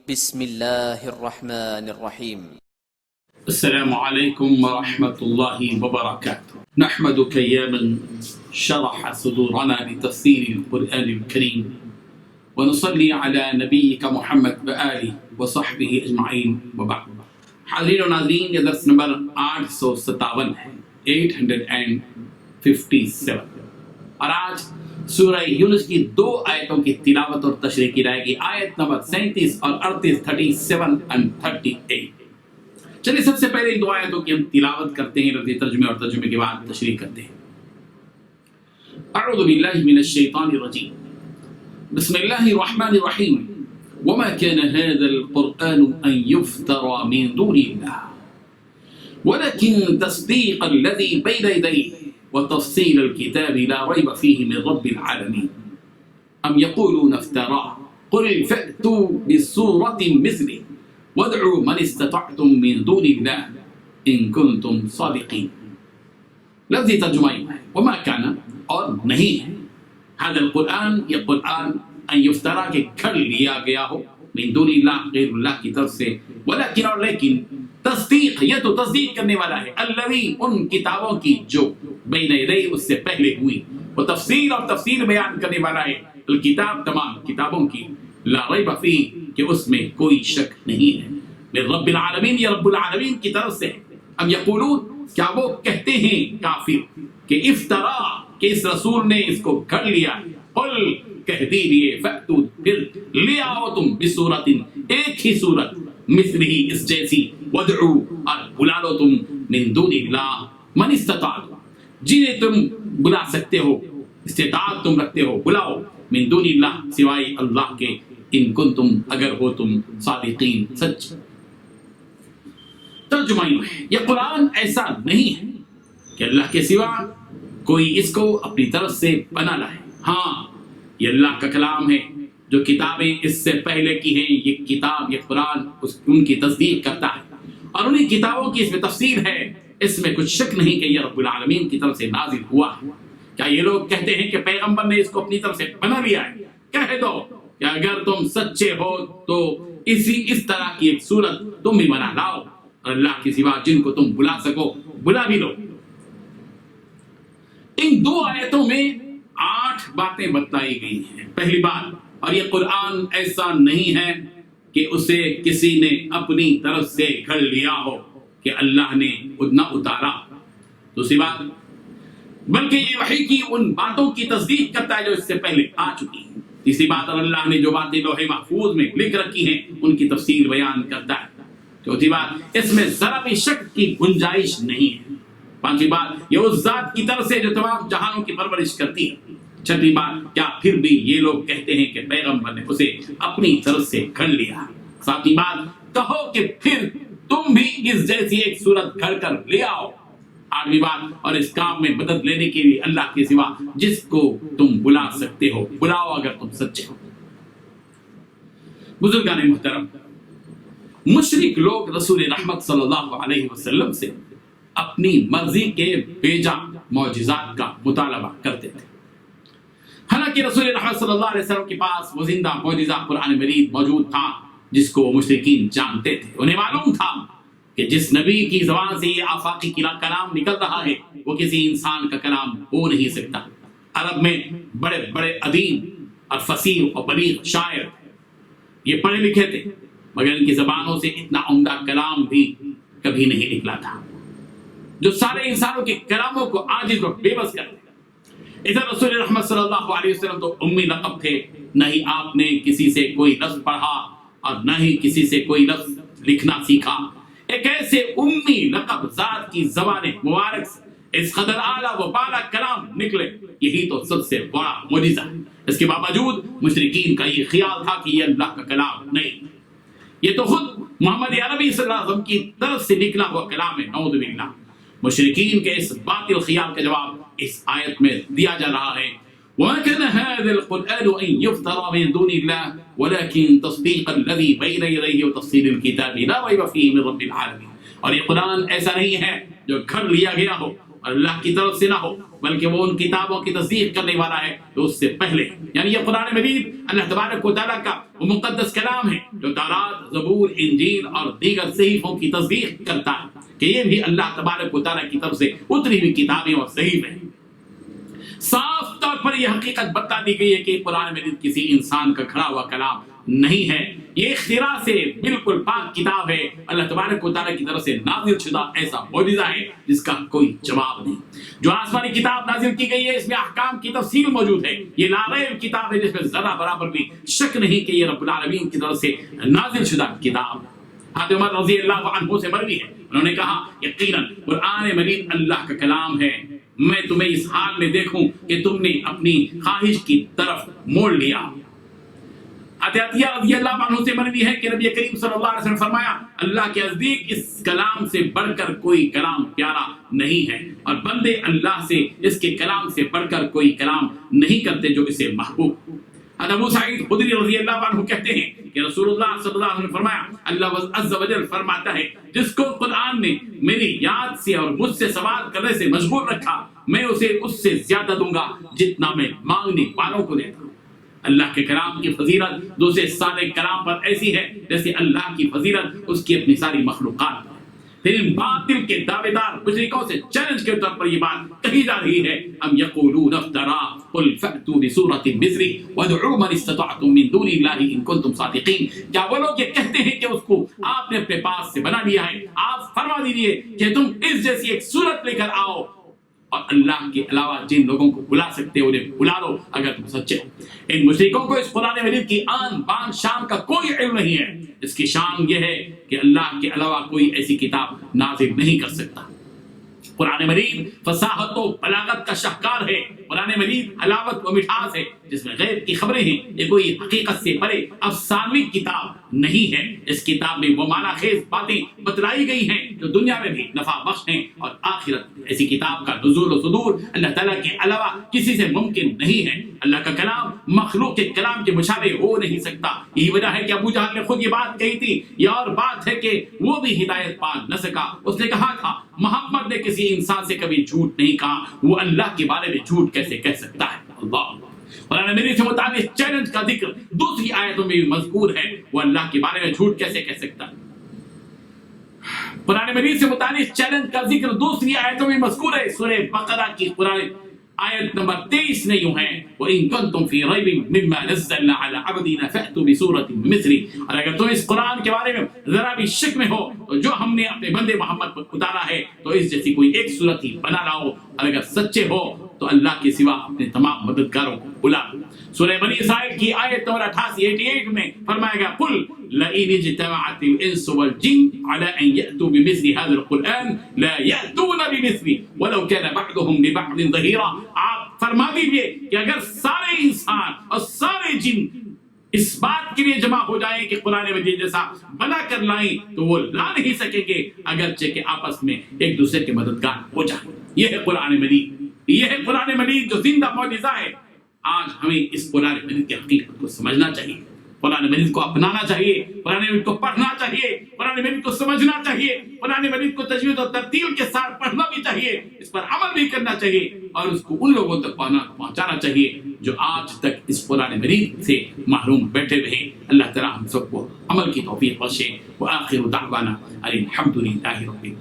بسم اللہ الرحمن الرحیم۔ السلام علیکم ورحمۃ اللہ وبرکاتہ۔ نحمدک یا من شرح صدورنا لتفسیر القرآن الکریم ونصلی علی نبیک محمد وآلہ وصحبہ اجمعین وبعد۔ حاضرین و ناظرین، یہ درس نمبر 857 ہے، 857، اور آج سورہ یونس کی 2 آیتوں کی تلاوت اور تشریح کی جائے گی، آیت نمبر 37 اور 38، 37 and 38۔ چلیے سب سے پہلے ان 2 آیتوں کی ہم تلاوت کرتے ہیں، لفظی ترجمے اور ترجمے کے بعد تشریح کرتے ہیں۔ اعوذ باللہ من الشیطان الرجیم، بسم اللہ الرحمن الرحیم۔ وما كان هذا القرآن أن يفترى من دون الله ولكن تصديق الذي بين يديه وتفصيل الكتاب لا ريب فيه من رب العالمين أم يقولون افتراه قل فأتوا بسورة مثله وادعوا من استطعتم من دون الله إن كنتم صادقين۔ لفظی ترجمہ ہے وما كان، اور نہیں ہے، هذا القرآن، یہ قرآن، ان یفترا کہ کھڑ لیا گیا ہو، من دون اللہ، غیر اللہ کی طرف سے، ولیکن، اور لیکن، تصدیق، یہ تو تصدیق کرنے والا ہے، الذی، ان کتابوں کی جو بین یدی، اس سے پہلے ہوئی، وہ تفصیل اور تفصیل بیان کرنے والا ہے، الکتاب، تمام کتابوں کی، لا ریب فیہ، کہ اس میں کوئی شک نہیں ہے، من رب العالمین، یہ رب العالمین کی طرف سے۔ ام یقولون، کیا وہ کہتے ہیں کافر کہ افترا، کہ اس رسول نے اس کو گھڑ لیا، قل، کہہ دیجئے، فأتو، پھر لے آؤ تم، بسورت، ایک ہی سورت، مثلہ، اس جیسی، ودعو، اور بلا لو تم، من دون اللہ، من استطاعت، جنہیں تم بلا سکتے ہو، استطاعت تم رکھتے ہو، بلاؤ، من دون اللہ، سوائے اللہ کے، ان کنتم، اگر ہو تم، صادقین، سچ۔ ترجمہ ہے، یہ قرآن ایسا نہیں ہے کہ اللہ کے سوا کوئی اس کو اپنی طرف سے بنا لائے، ہاں یہ اللہ کا کلام ہے، جو کتابیں اس سے پہلے کی ہیں، یہ کتاب، یہ قرآن ان کی تصدیق کرتا ہے، اور انہیں کتابوں کی اس میں تفسیر ہے، اس میں کچھ شک نہیں کہ یہ رب العالمین کی طرف سے نازل ہوا ہے۔ کیا یہ لوگ کہتے ہیں کہ پیغمبر نے اس کو اپنی طرف سے بنا لیا ہے؟ کہہ دو کہ اگر تم سچے ہو تو اس طرح کی ایک صورت تم بھی بنا لاؤ، اور اللہ کے سوا جن کو تم بلا سکو بلا بھی لو۔ ان 2 آیتوں میں 8 باتیں بتائی گئی ہیں۔ پہلی بات، اور یہ قرآن ایسا نہیں ہے کہ اسے کسی نے اپنی طرف سے گھڑ لیا ہو، کہ اللہ نے نہ اتارا۔ دوسری بات، بلکہ یہ وحی کی ان باتوں کی تصدیق کرتا ہے جو اس سے پہلے آ چکی ہیں۔ تیسری بات، اور اللہ نے جو باتیں لوح محفوظ میں لکھ رکھی ہیں ان کی تفصیل بیان کرتا ہے۔ چوتھی بات، اس میں ذرا بھی شک کی گنجائش نہیں ہے۔ پانچویں بات، یہ اس ذات کی طرف سے جو تمام جہانوں کی پرورش کرتی ہے۔ چھٹی بات، کیا پھر بھی یہ لوگ کہتے ہیں کہ پیغمبر نے اسے اپنی طرف سے گھڑ لیا۔ ساتویں بات، کہو کہ پھر تم بھی اس جیسی ایک صورت گھڑ کر لے آؤ۔ آٹھویں بات، اور اس کام میں مدد لینے کے لیے اللہ کے سوا جس کو تم بلا سکتے ہو بلاؤ، اگر تم سچے ہو۔ بزرگان محترم، مشرک لوگ رسول رحمت صلی اللہ علیہ وسلم سے اپنی مرضی کے بیجا معجزات کا مطالبہ کرتے تھے، حالانکہ رسول رحمت صلی اللہ علیہ وسلم کے پاس وہ زندہ معجزہ قرآن مجید موجود تھا جس کو مشرکین جانتے تھے۔ انہیں معلوم تھا کہ جس نبی کی زبان سے یہ آفاقی کلام نکل رہا ہے وہ کسی انسان کا کلام ہو نہیں سکتا۔ عرب میں بڑے بڑے ادیب اور فصیح اور بلیغ شاعر، یہ پڑھے لکھے تھے، مگر ان کی زبانوں سے اتنا عمدہ کلام بھی کبھی نہیں نکلا تھا جو سارے انسانوں کے کلاموں کو عاجز اور بے بس کرتے۔ ادھر رسول رحمت صلی اللہ علیہ وسلم تو امی لقب تھے، نہ ہی آپ نے کسی سے کوئی لفظ پڑھا اور نہ ہی کسی سے کوئی لفظ لکھنا سیکھا۔ ایک ایسے امی لقب ذات کی زبان مبارک سے اس قدر اعلیٰ و بالا کلام نکلے، یہی تو سب سے بڑا معجزہ ہے۔ اس کے باوجود مشرکین کا یہ خیال تھا کہ یہ اللہ کا کلام نہیں، یہ تو خود محمد عربی صلی اللہ علیہ وسلم کی طرف سے نکلا ہوا کلام ہے، نعوذ باللہ۔ مشرکین کے اس باطل خیال کا جواب اس آیت میں دیا جا رہا ہے، وَمَا كَانَ هَذَا الْقُرْآنُ أَن يُفْتَرَى مِن دُونِ اللَّهِ وَلَكِنْ تَصْدِيقَ الَّذِي بَيْنَ يَدَيْهِ وَتَفْصِيلَ الْكِتَابِ لَا رَيْبَ فِيهِ مِن رَبِّ الْعَالَمِينَ۔ اور یہ قرآن ایسا نہیں ہے جو گھڑ لیا گیا ہو اور اللہ کی طرف سے نہ ہو، بلکہ وہ ان کتابوں کی تصدیق کرنے والا ہے جو اس سے پہلے، یعنی یہ قرآن مجید اللہ تبارک و تعالیٰ کا وہ مقدس کلام ہے جو تورات، زبور انجیل اور دیگر صحیفوں کی تصدیق کرتا ہے کہ یہ بھی اللہ تبارک و تعالیٰ کی طرف سے اتری ہوئی کتابیں اور صحیفیں ہیں۔ صاف طور پر یہ حقیقت بتا دی گئی ہے کہ قرآن مجید کسی انسان کا کھڑا ہوا کلام نہیں ہے، یہ اختراع سے بالکل پاک کتاب ہے، اللہ تبارک و تعالیٰ کی طرف سے نازل شدہ ایسا معجزہ ہے جس کا کوئی جواب نہیں۔ جو آسمانی کتاب نازل کی گئی ہے اس میں احکام کی تفصیل موجود ہے، یہ لا ریب کتاب ہے جس میں ذرا برابر بھی شک نہیں کہ یہ رب العالمین کی طرف سے نازل شدہ کتاب۔ حضرت عمر رضی اللہ عنہ سے مروی ہے، انہوں نے کہا یقیناً قرآن مجید اللہ کا کلام ہے، میں تمہیں اس حال میں دیکھوں کہ تم نے اپنی خواہش کی طرف موڑ لیا۔ عطیہ رضی اللہ عنہ سے مروی ہے کہ نبی کریم صلی اللہ علیہ وسلم فرمایا اللہ کے نزدیک اس کلام سے بڑھ کر کوئی کلام پیارا نہیں ہے، اور بندے اللہ سے اس کے کلام سے بڑھ کر کوئی کلام نہیں کرتے جو اسے محبوب۔ ابو سعید خدری رضی اللہ عنہ کہتے ہیں کہ رسول اللہ صلی اللہ علیہ وسلم نے فرمایا اللہ عز و جل فرماتا ہے جس کو قرآن نے میری یاد سے اور مجھ سے سوال کرنے سے مشغول رکھا میں اسے اس سے زیادہ دوں گا جتنا میں مانگنے والوں کو دیتا ہوں۔ اللہ کے کلام کی فضیلت دوسرے سارے کلام پر ایسی ہے جیسے اللہ کی فضیلت اس کی اپنی ساری مخلوقات پر۔ لیکن باطل کے دعوے دار مشرکوں سے چیلنج کے طور پر یہ بات کہی جا رہی ہے ام یقولون افترا قل فأتوا بسورة مثله وادعوا من استطعتم من دون الله ان کنتم صادقین، کیا وہ لوگ یہ کہتے ہیں کہ اس کو آپ نے اپنے پاس سے بنا لیا ہے؟ آپ فرما دیجئے کہ تم اس جیسی ایک صورت لے کر آؤ اور اللہ کے علاوہ جن لوگوں کو بلا سکتے ہو انہیں بلا لو اگر تم سچے ہو۔ ان مشرکوں کو اس قرآن مجید کی آن بان شان کا کوئی علم نہیں ہے، اس کی شان یہ ہے کہ اللہ کے علاوہ کوئی ایسی کتاب نازل نہیں کر سکتا۔ قرآن مجید فصاحت و بلاغت کا شاہکار ہے، قرآن مجید حلاوت و مٹھاس ہے جس میں غیب کی خبریں ہیں، یہ کوئی حقیقت سے پرے افسانوی کتاب نہیں ہے۔ اس کتاب میں وہ معنی خیز باتیں بتلائی گئی ہیں جو دنیا میں بھی نفع بخش ہیں اور آخرت میں۔ ایسی کتاب کا نزول و صدور اللہ تعالیٰ کے علاوہ کسی سے ممکن نہیں ہے۔ اللہ کا کلام مخلوق کے کلام کے مشابہ ہو نہیں سکتا، یہی وجہ ہے کہ ابو جہل نے خود یہ بات کہی تھی۔ یہ اور بات ہے کہ وہ بھی ہدایت پا نہ سکا، اس نے کہا تھا محمد نے کسی انسان سے کبھی جھوٹ نہیں کہا، وہ اللہ کے بارے میں جھوٹ کیسے کہہ سکتا ہے؟ اللہ قرآن مجید سے متعلق چیلنج کا ذکر دوسری آیتوں میں بھی مذکور ہے، وہ اللہ کے بارے میں جھوٹ کیسے کہہ سکتا ہے؟ قرآن مجید سے متعلق چیلنج کا ذکر دوسری آیتوں میں مذکور ہے، سورہ بقرہ کی قرآن آیت نمبر 23 میں یوں ہے وَإِن كُنتُمْ فِي رَيْبٍ مِّمَّا نَزَّلْنَا عَلَىٰ عَبْدِنَا فَأْتُوا بِسُورَةٍ مِّن مِّثْلِهِ، اور اگر تم اس قرآن کے بارے میں ذرا بھی شک میں ہو تو جو ہم نے اپنے بندے محمد پر اتارا ہے تو اس جیسی کوئی ایک صورت ہی بنا لاؤ، اور اگر سچے ہو تو اللہ کے سوا اپنے تمام مددگاروں کو بلا لو۔ سورہ بنی اسرائیل کی آیت نمبر 88 میں فرمایا گیا قُلْ لَئِنِ اجْتَمَعَتِ الْإِنسُ وَالْجِنُّ عَلَىٰ أَن يَأْتُوا بِمِثْلِ هَٰذَا الْقُرْآنِ لَا يَأْتُونَ بِمِثْلِهِ وَلَوْ كَانَ بَعْضُهُم لِّبَعْضٍ ظَهِيرًا۔ آپ فرما دیجئے کہ اگر سارے انسان اور سارے جن اس بات کے لیے جمع ہو جائیں کہ قرآن مجید جیسا بنا کر لائیں تو وہ لا نہیں سکیں گے، اگرچہ کہ آپس میں ایک دوسرے کے مددگار ہو جائیں۔ یہ ہے قرآن مجید، یہ ہے قرآن مجید جو زندہ معجزہ ہے۔ آج ہمیں اس قرآن مجید کی حقیقت کو سمجھنا چاہیے، قرآن مجید کو اپنانا چاہیے، قرآن مجید کو پڑھنا چاہیے، قرآن مجید کو سمجھنا چاہیے، قرآن مجید کو تجوید اور ترتیل کے ساتھ پڑھنا بھی چاہیے، اس پر عمل بھی کرنا چاہیے اور اس کو ان لوگوں تک پہنچانا چاہیے جو آج تک اس قرآن مجید سے محروم بیٹھے رہے۔ اللہ تعالیٰ ہم سب کو عمل کی توفیق بخشے۔ وآخر دعوانا الحمد للہ رب العالمین۔